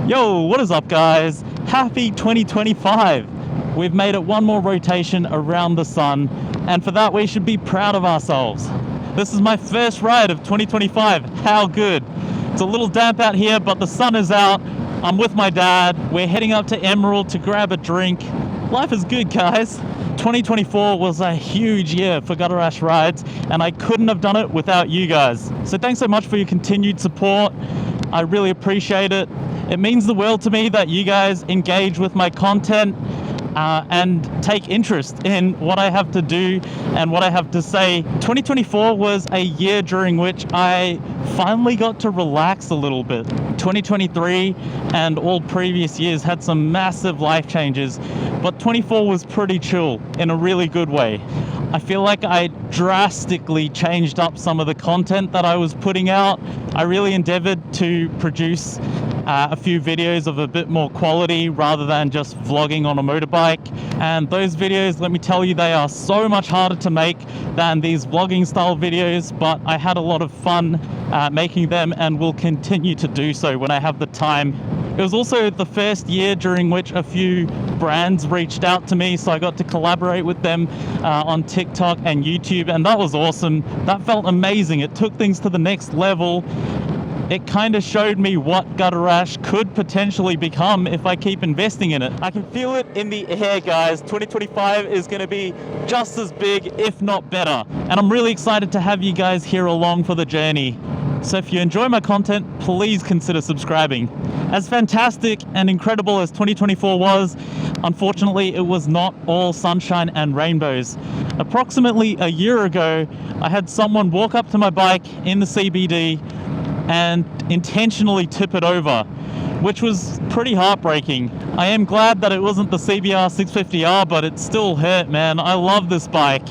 Yo, what is up, guys? Happy 2025. We've made it one more rotation around the sun, and for that we should be proud of ourselves. This is my first ride of 2025. How good. It's a little damp out here, but the sun is out. I'm with my dad. We're heading up to Emerald to grab a drink. Life is good, guys. 2024 was a huge year for Gutter Rash Rides, and I couldn't have done it without you guys. So thanks so much for your continued support. I really appreciate it. It means the world to me that you guys engage with my content and take interest in what I have to do and what I have to say. 2024 was a year during which I finally got to relax a little bit. 2023 and all previous years had some massive life changes, but 24 was pretty chill in a really good way. I feel like I drastically changed up some of the content that I was putting out. I really endeavored to produce a few videos of a bit more quality rather than just vlogging on a motorbike. And those videos, let me tell you, they are so much harder to make than these vlogging style videos, but I had a lot of fun making them and will continue to do so when I have the time. It was also the first year during which a few brands reached out to me, so I got to collaborate with them on TikTok and YouTube, and that was awesome. That felt amazing. It took things to the next level. It kind of showed me what Gutter Rash could potentially become if I keep investing in it. I can feel it in the air, guys. 2025 is going to be just as big, if not better. And I'm really excited to have you guys here along for the journey. So if you enjoy my content, please consider subscribing. As fantastic and incredible as 2024 was, unfortunately, it was not all sunshine and rainbows. Approximately a year ago, I had someone walk up to my bike in the CBD and intentionally tip it over, which was pretty heartbreaking. I am glad that it wasn't the CBR 650R, but it still hurt, man. I love this bike,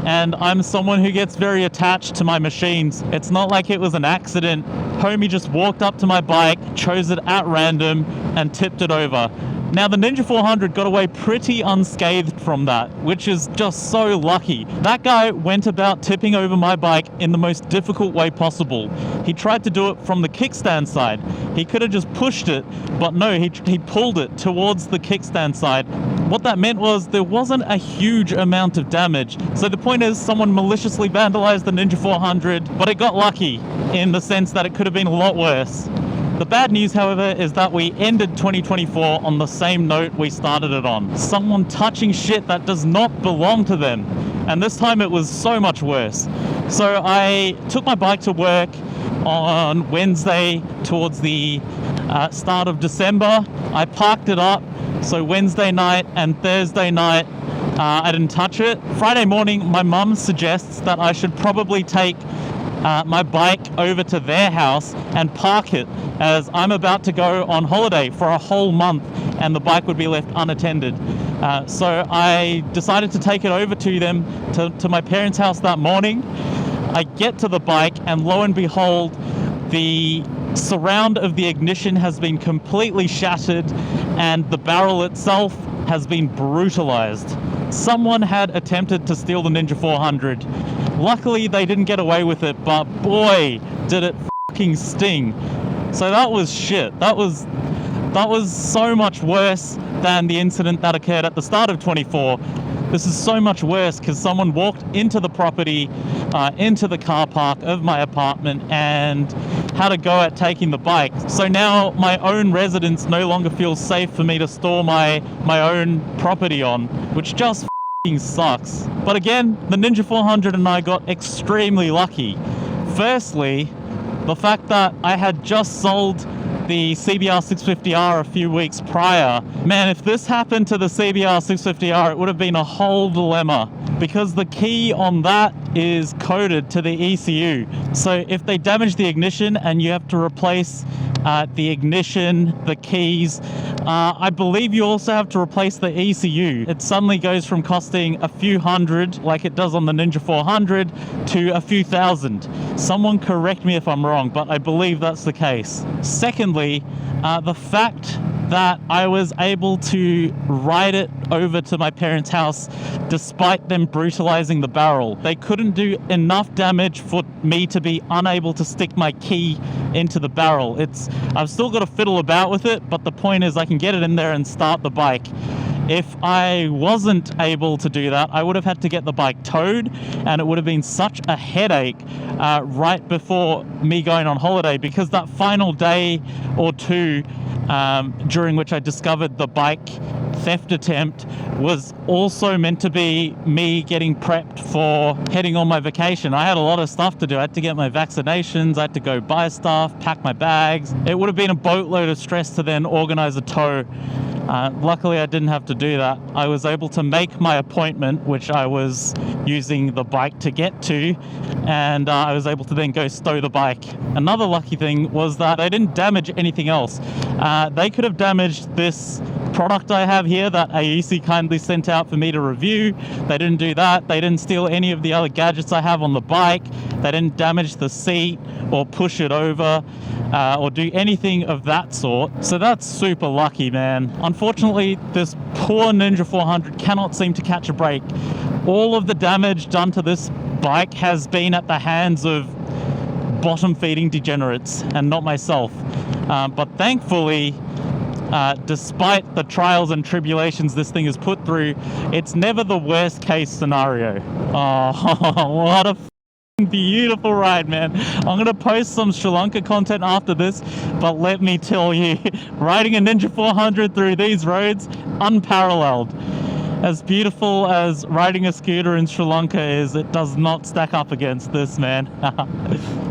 and I'm someone who gets very attached to my machines. It's not like it was an accident. Homie just walked up to my bike, chose it at random, and tipped it over. Now, the Ninja 400 got away pretty unscathed from that, which is just so lucky. That guy went about tipping over my bike in the most difficult way possible. He tried to do it from the kickstand side. He could have just pushed it, but no, he pulled it towards the kickstand side. What that meant was there wasn't a huge amount of damage. So the point is, someone maliciously vandalized the Ninja 400, but it got lucky in the sense that it could have been a lot worse. The bad news, however, is that we ended 2024 on the same note we started it on. Someone touching shit that does not belong to them. And this time it was so much worse. So I took my bike to work on Wednesday towards the start of December. I parked it up. So Wednesday night and Thursday night, I didn't touch it. Friday morning, my mum suggests that I should probably take my bike over to their house and park it, as I'm about to go on holiday for a whole month and the bike would be left unattended. So I decided to take it over to them, to my parents' house that morning. I get to the bike and lo and behold, the surround of the ignition has been completely shattered and the barrel itself has been brutalized. Someone had attempted to steal the Ninja 400. Luckily, they didn't get away with it, but boy, did it fucking sting. So that was shit. That was so much worse than the incident that occurred at the start of 24. This is so much worse because someone walked into the property, into the car park of my apartment and had a go at taking the bike. So now my own residence no longer feels safe for me to store my own property on, which just fucking sucks. But again, the Ninja 400 and I got extremely lucky. Firstly, the fact that I had just sold the CBR 650R a few weeks prior. Man, if this happened to the CBR 650R, it would have been a whole dilemma, because the key on that is coded to the ECU. So if they damage the ignition and you have to replace the ignition, the keys, I believe you also have to replace the ECU. It suddenly goes from costing a few hundred, like it does on the Ninja 400, to a few thousand. Someone correct me if I'm wrong, but I believe that's the case. Secondly, the fact that I was able to ride it over to my parents' house despite them brutalizing the barrel. They couldn't do enough damage for me to be unable to stick my key into the barrel. I've still got to fiddle about with it, but the point is I can get it in there and start the bike. If I wasn't able to do that, I would have had to get the bike towed, and it would have been such a headache right before me going on holiday, because that final day or two during which I discovered the bike theft attempt was also meant to be me getting prepped for heading on my vacation. I had a lot of stuff to do. I had to get my vaccinations, I had to go buy stuff, pack my bags. It would have been a boatload of stress to then organize a tow. Luckily I didn't have to do that. I was able to make my appointment, which I was using the bike to get to, and I was able to then go stow the bike. Another lucky thing was that I didn't damage anything else. They could have damaged this product I have here that AEC kindly sent out for me to review. They didn't do that. They didn't steal any of the other gadgets I have on the bike. They didn't damage the seat or push it over or do anything of that sort. So that's super lucky, man. Unfortunately, this poor Ninja 400 cannot seem to catch a break. All of the damage done to this bike has been at the hands of bottom feeding degenerates and not myself. But thankfully, despite the trials and tribulations this thing is put through, it's never the worst case scenario. Oh, what a beautiful ride, man. I'm gonna post some Sri Lanka content after this, but let me tell you, riding a Ninja 400 through these roads, unparalleled. As beautiful as riding a scooter in Sri Lanka is, it does not stack up against this, man.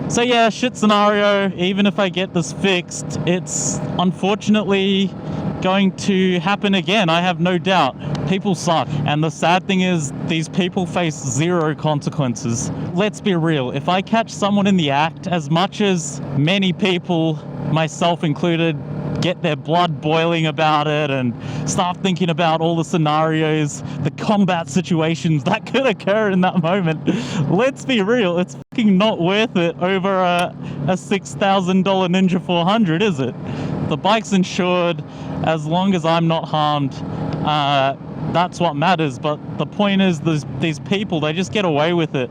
So yeah, shit scenario. Even if I get this fixed, it's unfortunately going to happen again. I have no doubt. People suck. And the sad thing is, these people face zero consequences. Let's be real. If I catch someone in the act, as much as many people, myself included, get their blood boiling about it and start thinking about all the scenarios, the combat situations that could occur in that moment, let's be real, it's fucking not worth it over a $6,000 Ninja 400, is it? The bike's insured. As long as I'm not harmed, that's what matters. But the point is, these people, they just get away with it,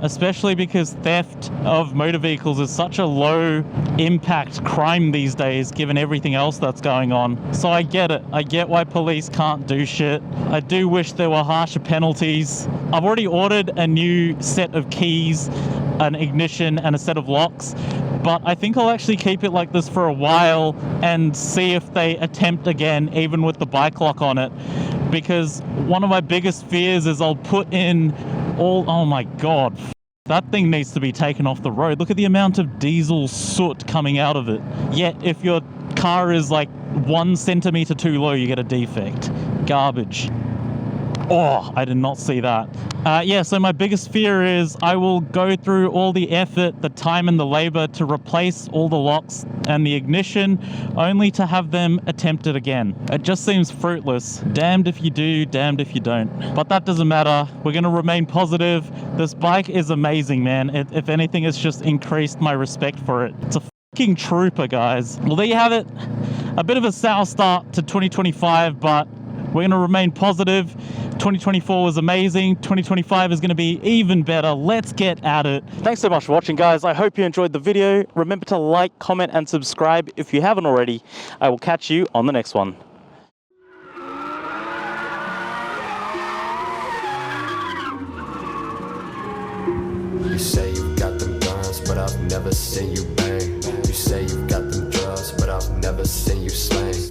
especially because theft of motor vehicles is such a low impact crime these days, given everything else that's going on. So I get it. I get why police can't do shit. I do wish there were harsher penalties. I've already ordered a new set of keys, an ignition, and a set of locks. But I think I'll actually keep it like this for a while and see if they attempt again, even with the bike lock on it. Because one of my biggest fears is I'll put in oh my God, that thing needs to be taken off the road. Look at the amount of diesel soot coming out of it. Yet if your car is like 1 centimeter too low, you get a defect. Garbage. Oh, I did not see that. Yeah, so my biggest fear is I will go through all the effort, the time and the labor to replace all the locks and the ignition, only to have them attempted again. It just seems fruitless. Damned if you do, damned if you don't. But that doesn't matter. We're going to remain positive. This bike is amazing, man. If anything, it's just increased my respect for it. It's a fucking trooper, guys. Well, there you have it. A bit of a sour start to 2025, but we're going to remain positive. 2024 was amazing. 2025 is going to be even better. Let's get at it. Thanks so much for watching, guys. I hope you enjoyed the video. Remember to like, comment, and subscribe if you haven't already. I will catch you on the next one. You say you've got them guns, but I've never seen you bang. You say you've got them drugs, but I've never seen you slang.